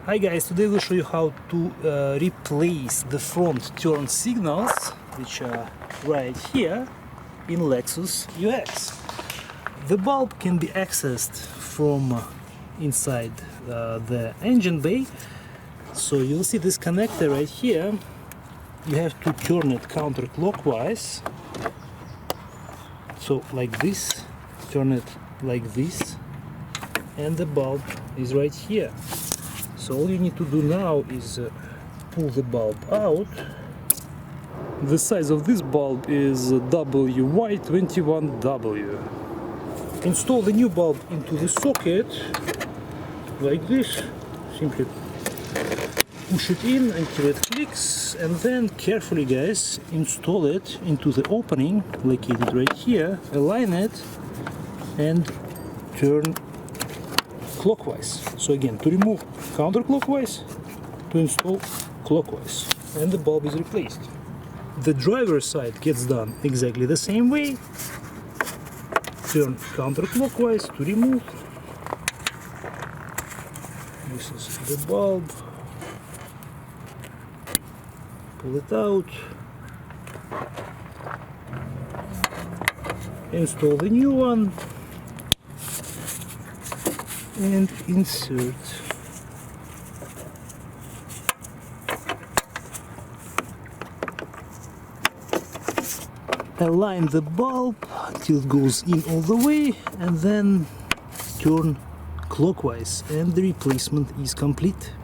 Hi guys, today we'll show you how to replace the front turn signals, which are right here in Lexus UX. The bulb can be accessed from inside the engine bay. So you'll see this connector right here. You have to turn it counterclockwise. So like this, turn it like this, and the bulb is right here. So all you need to do now is pull the bulb out. The size of this bulb is WY21W. Install the new bulb into the socket like this. Simply push it in until it clicks, and then carefully, guys, install it into the opening located right here. Align it and turn clockwise. So again, to remove counterclockwise, to install clockwise, and the bulb is replaced. The driver's side gets done exactly the same way. Turn counterclockwise to remove. This is the bulb. Pull it out. Install the new one. And insert. Align the bulb till it goes in all the way, and then turn clockwise, and the replacement is complete.